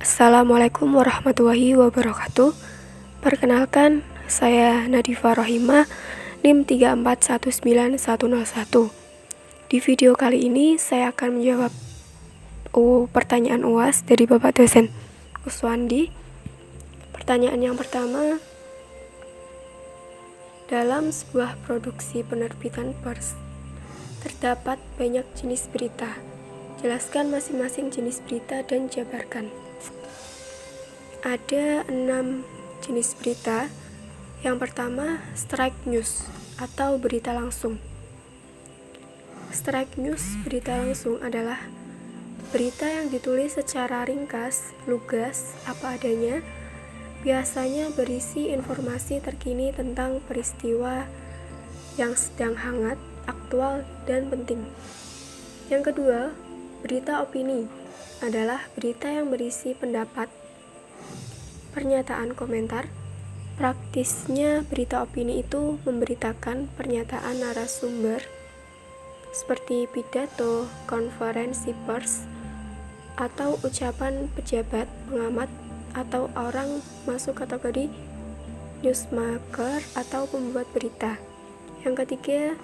Assalamualaikum warahmatullahi wabarakatuh. Perkenalkan, saya Nadifa Rohimah, NIM 3419101. Di video kali ini saya akan menjawab pertanyaan UAS dari Bapak dosen Kuswandi. Pertanyaan yang pertama, dalam sebuah produksi penerbitan pers terdapat banyak jenis berita. Jelaskan masing-masing jenis berita dan jabarkan. Ada 6 jenis berita. Yang pertama, strike news atau berita langsung. Strike news, berita langsung, adalah berita yang ditulis secara ringkas, lugas, apa adanya. Biasanya berisi informasi terkini tentang peristiwa yang sedang hangat, aktual, dan penting. Yang kedua, berita opini adalah berita yang berisi pendapat, pernyataan, komentar. Praktisnya berita opini itu memberitakan pernyataan narasumber seperti pidato, konferensi pers, atau ucapan pejabat, pengamat, atau orang masuk kategori newsmaker atau pembuat berita. Yang ketiga,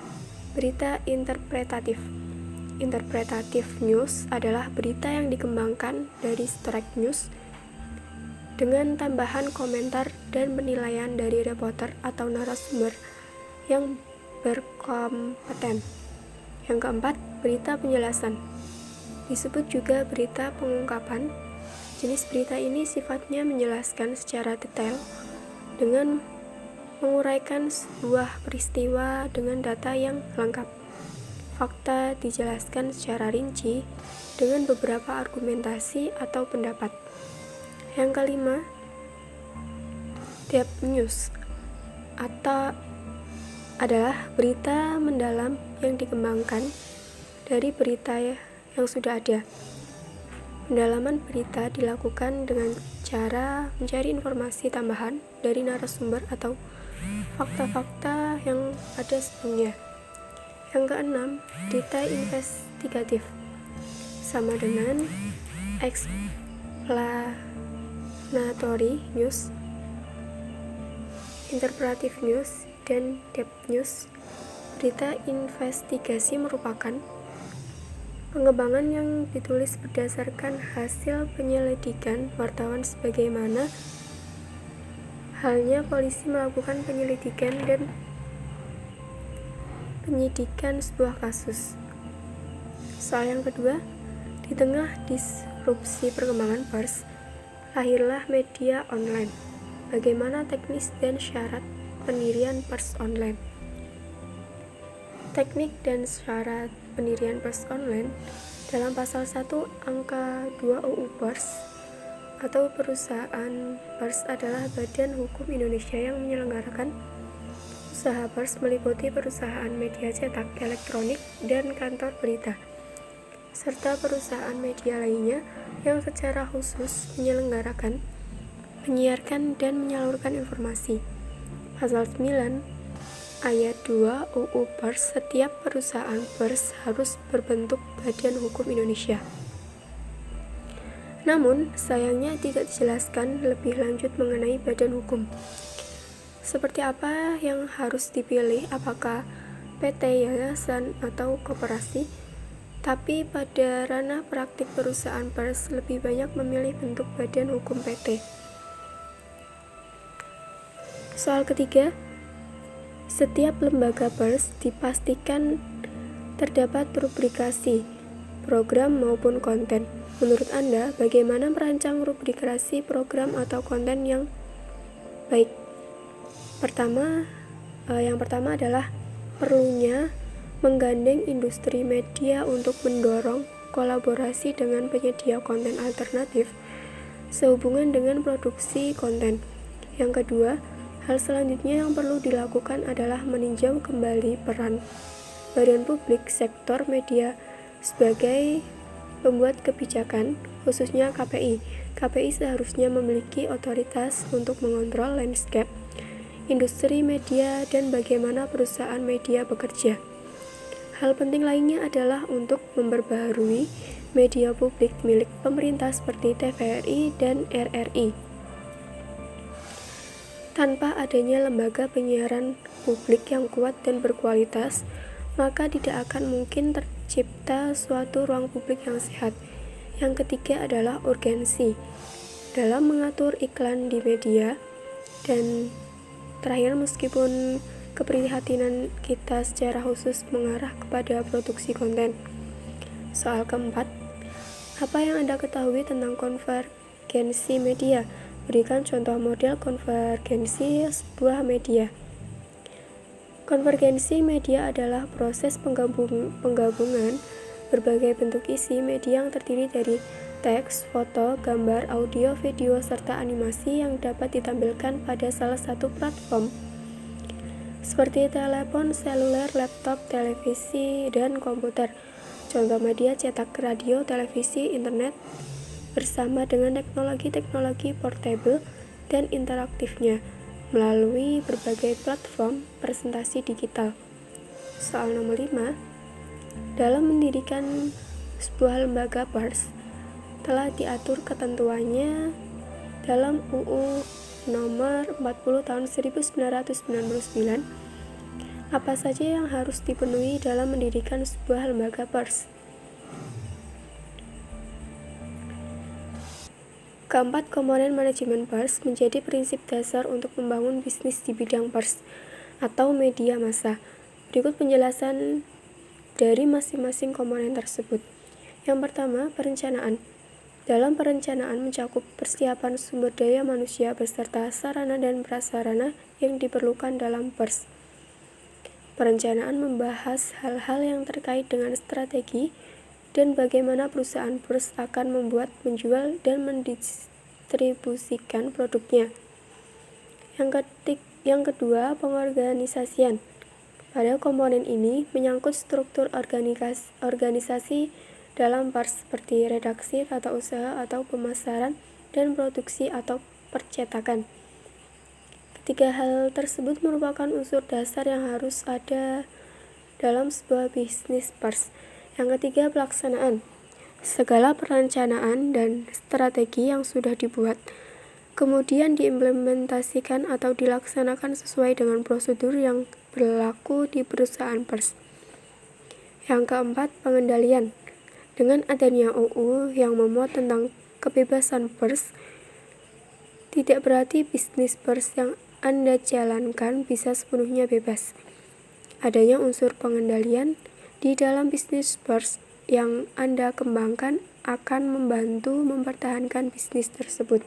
berita interpretatif. Interpretatif news adalah berita yang dikembangkan dari strike news dengan tambahan komentar dan penilaian dari reporter atau narasumber yang berkompeten. Yang keempat, berita penjelasan. Disebut juga berita pengungkapan. Jenis berita ini sifatnya menjelaskan secara detail dengan menguraikan sebuah peristiwa dengan data yang lengkap. Fakta dijelaskan secara rinci dengan beberapa argumentasi atau pendapat. Yang kelima, depth news adalah berita mendalam yang dikembangkan dari berita yang sudah ada. Pendalaman berita dilakukan dengan cara mencari informasi tambahan dari narasumber atau fakta-fakta yang ada sebelumnya. Yang keenam, berita investigatif sama dengan explanatory news, interpretative news, dan depth news. Berita investigasi merupakan pengembangan yang ditulis berdasarkan hasil penyelidikan wartawan, sebagaimana halnya polisi melakukan penyelidikan dan penyidikan sebuah kasus. Soal yang kedua, di tengah disrupsi perkembangan pers, lahirlah media online. Bagaimana teknis dan syarat pendirian pers online? Teknik dan syarat pendirian pers online dalam pasal 1 angka 2 UU Pers atau perusahaan pers adalah badan hukum Indonesia yang menyelenggarakan usaha pers, meliputi perusahaan media cetak, elektronik, dan kantor berita, serta perusahaan media lainnya yang secara khusus menyelenggarakan, menyiarkan, dan menyalurkan informasi. Pasal 9 ayat 2 UU Pers, setiap perusahaan pers harus berbentuk badan hukum Indonesia. Namun, sayangnya tidak dijelaskan lebih lanjut mengenai badan hukum. Seperti apa yang harus dipilih, apakah PT, yayasan, atau koperasi? Tapi pada ranah praktik perusahaan pers lebih banyak memilih bentuk badan hukum PT. Soal ketiga, setiap lembaga pers dipastikan terdapat rubrikasi, program maupun konten. Menurut Anda, bagaimana merancang rubrikasi program atau konten yang baik? Yang pertama adalah perlunya menggandeng industri media untuk mendorong kolaborasi dengan penyedia konten alternatif sehubungan dengan produksi konten. Yang kedua, hal selanjutnya yang perlu dilakukan adalah meninjau kembali peran badan publik sektor media sebagai pembuat kebijakan, khususnya KPI. KPI seharusnya memiliki otoritas untuk mengontrol landscape industri media dan bagaimana perusahaan media bekerja. Hal penting lainnya adalah untuk memperbaharui media publik milik pemerintah seperti TVRI dan RRI. Tanpa adanya lembaga penyiaran publik yang kuat dan berkualitas, maka tidak akan mungkin tercipta suatu ruang publik yang sehat. Yang ketiga adalah urgensi dalam mengatur iklan di media. Dan terakhir, meskipun keprihatinan kita secara khusus mengarah kepada produksi konten. Soal keempat, apa yang Anda ketahui tentang konvergensi media? Berikan contoh model konvergensi sebuah media. Konvergensi media adalah proses penggabungan berbagai bentuk isi media yang terdiri dari teks, foto, gambar, audio, video, serta animasi yang dapat ditampilkan pada salah satu platform seperti telepon seluler, laptop, televisi, dan komputer. Contoh media cetak, radio, televisi, internet, bersama dengan teknologi-teknologi portable dan interaktifnya melalui berbagai platform presentasi digital. Soal nomor 5, dalam mendirikan sebuah lembaga pers telah diatur ketentuannya dalam UU nomor 40 tahun 1999. Apa saja yang harus dipenuhi dalam mendirikan sebuah lembaga pers? Keempat, komponen manajemen pers menjadi prinsip dasar untuk membangun bisnis di bidang pers atau media massa. Berikut penjelasan dari masing-masing komponen tersebut. Yang pertama, perencanaan. Dalam perencanaan mencakup persiapan sumber daya manusia beserta sarana dan prasarana yang diperlukan dalam pers. Perencanaan membahas hal-hal yang terkait dengan strategi dan bagaimana perusahaan pers akan membuat, menjual, dan mendistribusikan produknya. Yang kedua, pengorganisasian. Pada komponen ini menyangkut struktur organisasi dalam pers seperti redaksi, tata usaha atau pemasaran, dan produksi atau percetakan. Ketiga hal tersebut merupakan unsur dasar yang harus ada dalam sebuah bisnis pers. Yang ketiga, pelaksanaan. Segala perencanaan dan strategi yang sudah dibuat, kemudian diimplementasikan atau dilaksanakan sesuai dengan prosedur yang berlaku di perusahaan pers. Yang keempat, pengendalian. Dengan adanya UU yang memuat tentang kebebasan pers, tidak berarti bisnis pers yang Anda jalankan bisa sepenuhnya bebas. Adanya unsur pengendalian di dalam bisnis pers yang Anda kembangkan akan membantu mempertahankan bisnis tersebut.